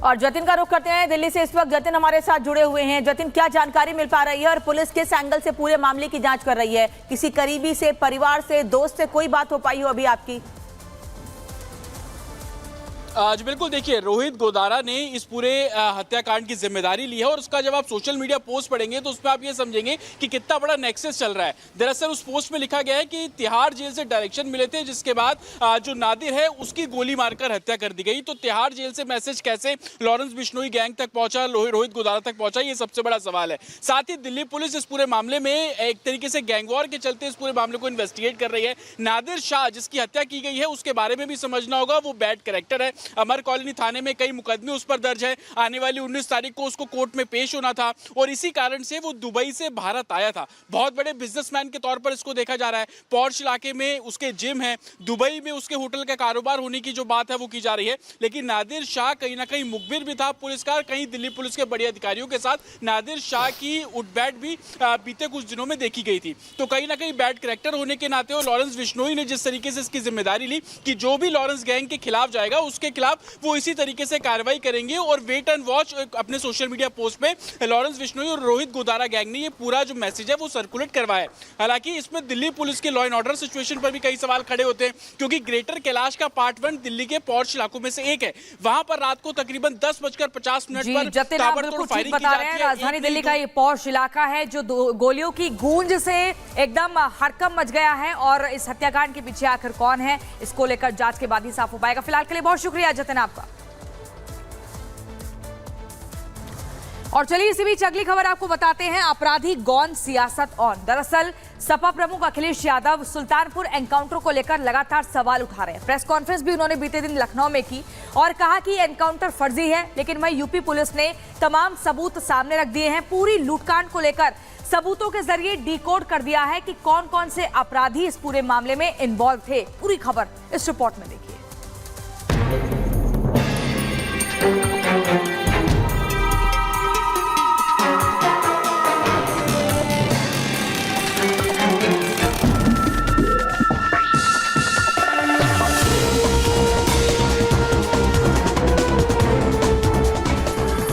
और जतिन का रुख करते हैं दिल्ली से। इस वक्त जतिन हमारे साथ जुड़े हुए हैं। जतिन, क्या जानकारी मिल पा रही है और पुलिस किस एंगल से पूरे मामले की जांच कर रही है? किसी करीबी से, परिवार से, दोस्त से कोई बात हो पाई हो अभी आपकी? जी बिल्कुल, देखिए रोहित गोदारा ने इस पूरे हत्याकांड की जिम्मेदारी ली है और उसका जब आप सोशल मीडिया पोस्ट पढ़ेंगे तो उसमें आप ये समझेंगे कि कितना बड़ा नेक्सस चल रहा है। दरअसल उस पोस्ट में लिखा गया है कि तिहाड़ जेल से डायरेक्शन मिले थे, जिसके बाद जो नादिर है उसकी गोली मारकर हत्या कर दी गई। तो तिहाड़ जेल से मैसेज कैसे लॉरेंस बिश्नोई गैंग तक पहुंचा, रोहित गोदारा तक पहुंचा, ये सबसे बड़ा सवाल है। साथ ही दिल्ली पुलिस इस पूरे मामले में एक तरीके से गैंगवॉर के चलते इस पूरे मामले को इन्वेस्टिगेट कर रही है। नादिर शाह जिसकी हत्या की गई है उसके बारे में भी समझना होगा। वो बैड कैरेक्टर है। अमर कॉलोनी थाने में कई मुकदमे उस पर दर्ज है। आने वाली 19 तारीख को उसको कोर्ट में पेश होना था और इसी कारण से वो दुबई से भारत आया था। बहुत बड़े बिजनेसमैन के तौर पर इसको देखा जा रहा है। पॉर्श इलाके में उसके जिम है, दुबई में उसके होटल का कारोबार होने की जो बात है वो की जा रही है। लेकिन नादिर शाह कहीं ना कहीं मुखबिर भी था पुलिसकार। कहीं दिल्ली पुलिस के बड़े अधिकारियों के साथ नादिर शाह की उठबैठ भी बीते कुछ दिनों में देखी गई थी। तो कहीं ना कहीं बैड कैरेक्टर होने के नाते और लॉरेंस बिश्नोई ने जिस तरीके से इसकी जिम्मेदारी ली कि जो भी लॉरेंस गैंग के खिलाफ जाएगा उसके खिलाफ वो इसी तरीके से कार्रवाई करेंगे। और वेट एंड वॉच अपने सोशल मीडिया पोस्ट पे लॉरेंस बिश्नोई और रोहित गोदारा गैंग ने ये पूरा जो मैसेज है वो सर्कुलेट करवाया है। हालांकि इसमें दिल्ली पुलिस के लॉ एंड ऑर्डर सिचुएशन पर भी कई सवाल खड़े होते हैं, क्योंकि ग्रेटर कैलाश का पार्ट 1 दिल्ली के पॉर्श इलाकों में से एक है। वहां पर रात को तकरीबन 10:50 पर ताबड़तोड़ फायरिंग की जाती है। राजधानी दिल्ली का ये पॉर्श इलाका है जो गोलियों की गूंज से एकदम हड़कंप मच गया है। और इस हत्याकांड के पीछे आखिर कौन है, इसको लेकर जांच के बाद ही साफ हो पाएगा। फिलहाल के लिए बहुत शुक्रिया जतिन आपका। और चलिए इसी बीच अगली खबर आपको बताते हैं। अपराधी गौन, सियासत ऑन। दरअसल सपा प्रमुख अखिलेश यादव सुल्तानपुर एनकाउंटर को लेकर लगातार सवाल उठा रहे हैं। प्रेस कॉन्फ्रेंस भी उन्होंने बीते दिन लखनऊ में की और कहा कि एनकाउंटर फर्जी है, लेकिन वहीं यूपी पुलिस ने तमाम सबूत सामने रख दिए हैं। पूरी लूटकांड को लेकर सबूतों के जरिए डिकोड कर दिया है कि कौन कौन से अपराधी इस पूरे मामले में इन्वॉल्व थे। पूरी खबर इस रिपोर्ट में देखिए।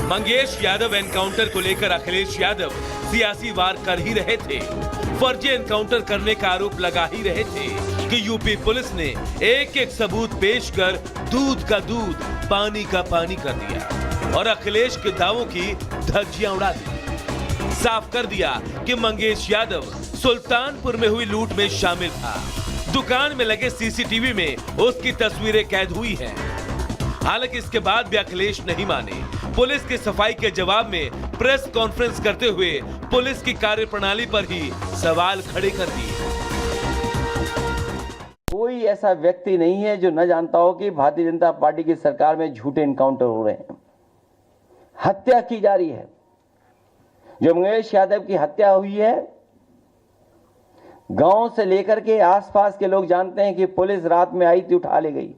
मंगेश यादव एनकाउंटर को लेकर अखिलेश यादव सियासी वार कर ही रहे थे। फर्जी एनकाउंटर करने का आरोप लगा ही रहे थे कि यूपी पुलिस ने एक एक सबूत पेश कर दूध का दूध, पानी का पानी कर दिया और अखिलेश के दावों की धज्जियां उड़ा दी। साफ कर दिया कि मंगेश यादव सुल्तानपुर में हुई लूट में शामिल था। दुकान में लगे सीसीटीवी में उसकी तस्वीरें कैद हुई हैं। हालांकि इसके बाद भी अखिलेश नहीं माने। पुलिस की सफाई के जवाब में प्रेस कॉन्फ्रेंस करते हुए पुलिस की कार्यप्रणाली पर ही सवाल खड़े कर दिए। कोई ऐसा व्यक्ति नहीं है जो न जानता हो कि भारतीय जनता पार्टी की सरकार में झूठे एनकाउंटर हो रहे हैं, हत्या की जा रही है। जो मंगेश यादव की हत्या हुई है, गांव से लेकर के आसपास के लोग जानते हैं कि पुलिस रात में आई थी, उठा ले गई।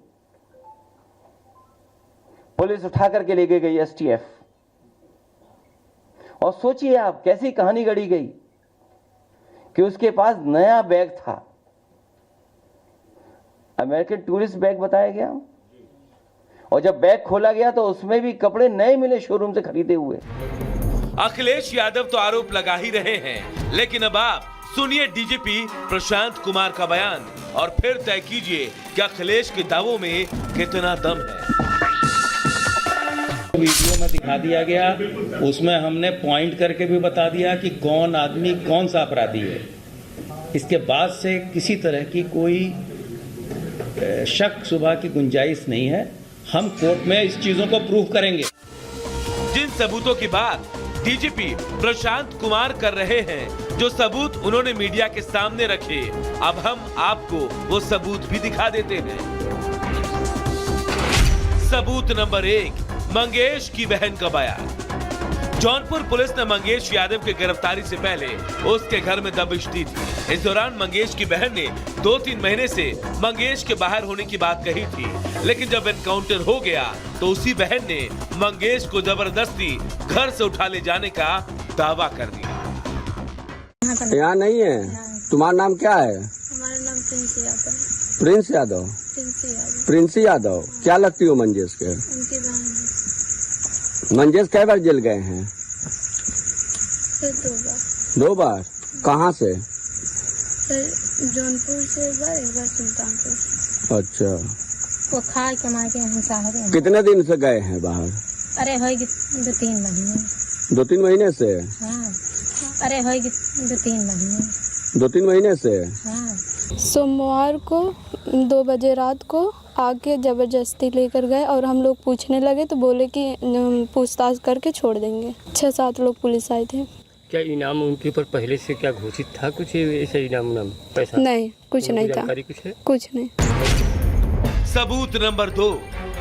पुलिस उठा करके ले गई एसटीएफ। और सोचिए आप कैसी कहानी गढ़ी गई कि उसके पास नया बैग था, अमेरिकन टूरिस्ट बैग बताया गया। और जब बैग खोला गया तो उसमें भी कपड़े नए मिले, शोरूम से खरीदे हुए। अखिलेश यादव तो आरोप लगा ही रहे हैं, लेकिन अब आप सुनिए डीजीपी प्रशांत कुमार का बयान और फिर तय कीजिए कि अखिलेश के दावों में कितना दम है। वीडियो में दिखा दिया गया, उसमें हमने पॉइंट करके भी बता दिया कि कौन आदमी कौन सा अपराधी है। इसके बाद से किसी तरह की कोई शक शुबा की गुंजाइश नहीं है। हम कोर्ट में इस चीजों को प्रूव करेंगे। जिन सबूतों की बात डीजीपी प्रशांत कुमार कर रहे हैं, जो सबूत उन्होंने मीडिया के सामने रखे, अब हम आपको वो सबूत भी दिखा देते हैं। सबूत नंबर 1, मंगेश की बहन का बयान। जौनपुर पुलिस ने मंगेश यादव की गिरफ्तारी से पहले उसके घर में दबिश दी थी। इस दौरान मंगेश की बहन ने 2-3 महीने से मंगेश के बाहर होने की बात कही थी, लेकिन जब एनकाउंटर हो गया तो उसी बहन ने मंगेश को जबरदस्ती घर से उठा ले जाने का दावा कर दिया। यहाँ नहीं है। तुम्हारा नाम क्या है? हमारा नाम Prince Yadav. Prince Yadav. Prince Yadav क्या लगती हो मंगेश के? उनकी बहन। मंजेश कई बार जेल गए हैं? सर 2 बार। 2 बार? कहाँ से? सर जौनपुर से एक बार सुल्तानपुर से। अच्छा, वो खा के मार के हिंसा हो रहे हैं। कितने दिन से गए हैं बाहर? अरे होगी 2-3 महीने। 2-3 महीने से? हाँ, अरे होगी 2-3 महीने। 2-3 महीने से? हाँ। सोमवार को 2 बजे रात को आके जबरदस्ती लेकर गए और हम लोग पूछने लगे तो बोले कि पूछताछ करके छोड़ देंगे। 6-7 लोग पुलिस आए थे। क्या इनाम उनके ऊपर पहले से क्या घोषित था? कुछ ऐसा इनाम पैसा? नहीं, कुछ नहीं था। जानकारी कुछ है? कुछ नहीं। सबूत नंबर 2,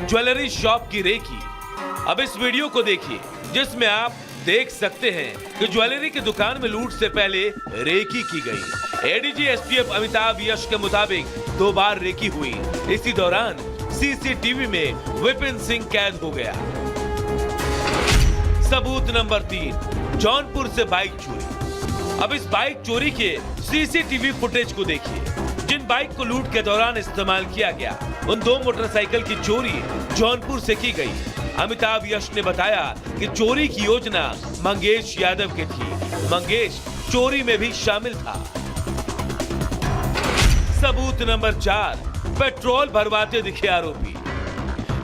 ज्वेलरी शॉप की रेकी। अब इस वीडियो को देखिए जिसमें आप देख सकते हैं कि ज्वेलरी की दुकान में लूट से पहले रेकी की गई। एडीजी एसटीएफ अमिताभ यश के मुताबिक 2 बार रेकी हुई। इसी दौरान सीसीटीवी में विपिन सिंह कैद हो गया। सबूत नंबर 3, जौनपुर से बाइक चोरी। अब इस बाइक चोरी के सीसीटीवी फुटेज को देखिए। जिन बाइक को लूट के दौरान इस्तेमाल किया गया उन 2 मोटरसाइकिल की चोरी जौनपुर से की गई। अमिताभ यश ने बताया कि चोरी की योजना मंगेश यादव की थी। मंगेश चोरी में भी शामिल था। सबूत नंबर 4, पेट्रोल भरवाते दिखे आरोपी।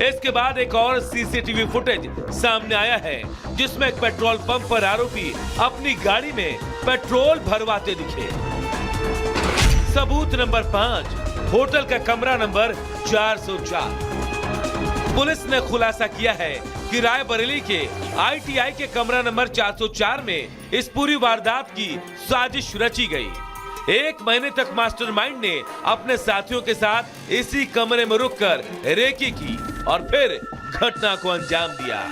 इसके बाद एक और सीसीटीवी फुटेज सामने आया है जिसमें एक पेट्रोल पंप पर आरोपी अपनी गाड़ी में पेट्रोल भरवाते दिखे। सबूत नंबर 5, होटल का कमरा नंबर 404। पुलिस ने खुलासा किया है कि रायबरेली के आईटीआई के कमरा नंबर 404 में इस पूरी वारदात की साजिश रची गई। 1 महीने तक मास्टरमाइंड ने अपने साथियों के साथ इसी कमरे में रुककर रेकी की और फिर घटना को अंजाम दिया।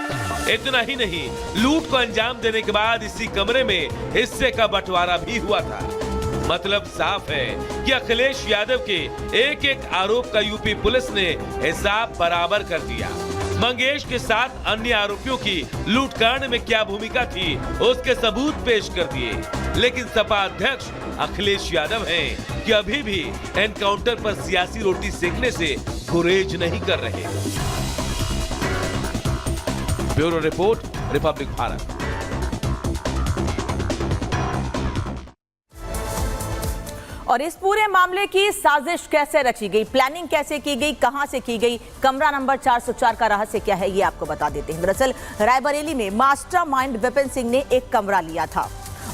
इतना ही नहीं, लूट को अंजाम देने के बाद इसी कमरे में हिस्से का बंटवारा भी हुआ था। मतलब साफ है कि अखिलेश यादव के एक आरोप का यूपी पुलिस ने हिसाब बराबर कर दिया। मंगेश के साथ अन्य आरोपियों की लूटकांड में क्या भूमिका थी उसके सबूत पेश कर दिए। लेकिन सपा अध्यक्ष अखिलेश यादव हैं कि अभी भी एनकाउंटर पर सियासी रोटी सेकने से गुरेज नहीं कर रहे। Bureau report, Republic Bharat. और इस पूरे मामले की साजिश कैसे रची गई, प्लानिंग कैसे की गई, कहां से की गई, कमरा नंबर 404 का रहस्य क्या है, ये आपको बता देते हैं। दरअसल रायबरेली में मास्टरमाइंड विपिन सिंह ने एक कमरा लिया था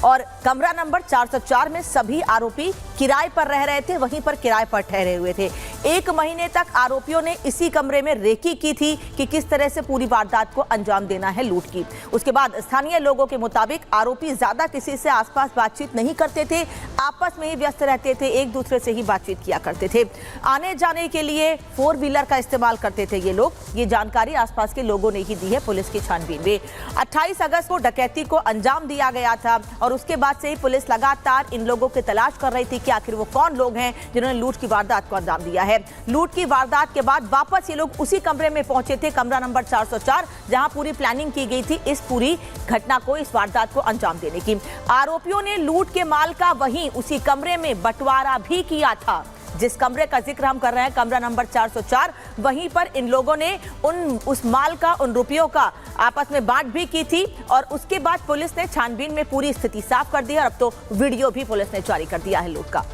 और कमरा नंबर 404 में सभी आरोपी किराए पर रह रहे थे, वहीं पर किराए पर ठहरे हुए थे। 1 महीने तक आरोपियों ने इसी कमरे में रेकी की थी कि किस तरह से पूरी वारदात को अंजाम देना है लूट की। उसके बाद स्थानीय लोगों के मुताबिक आरोपी ज्यादा किसी से आसपास बातचीत नहीं करते थे, आपस में ही व्यस्त रहते थे, एक दूसरे से ही बातचीत किया करते थे। आने जाने के लिए 4 व्हीलर का इस्तेमाल करते थे ये लोग। ये जानकारी आसपास के लोगों ने ही दी है पुलिस की छानबीन में। 28 अगस्त को डकैती को अंजाम दिया गया था और उसके बाद से ही पुलिस लगातार इन लोगों की तलाश कर रही थी कि आखिर वो कौन लोग हैं जिन्होंने लूट की वारदात को अंजाम दिया है। लूट की वारदात के बाद वापस ये लोग उसी कमरे में पहुंचे थे, कमरा नंबर 404, जहां पूरी प्लानिंग की गई थी इस पूरी घटना को, इस वारदात को अंजाम देने की। आरोपियों ने लूट के माल का वहीं उसी कमरे में बंटवारा भी किया था। जिस कमरे का जिक्र हम कर रहे हैं, कमरा नंबर 404, वहीं पर इन लोगों ने उस माल का, उन रुपयों का आपस में बांट भी की थी। और उसके बाद पुलिस ने छानबीन में पूरी स्थिति साफ कर दी और अब तो वीडियो भी पुलिस ने जारी कर दिया है लूट का।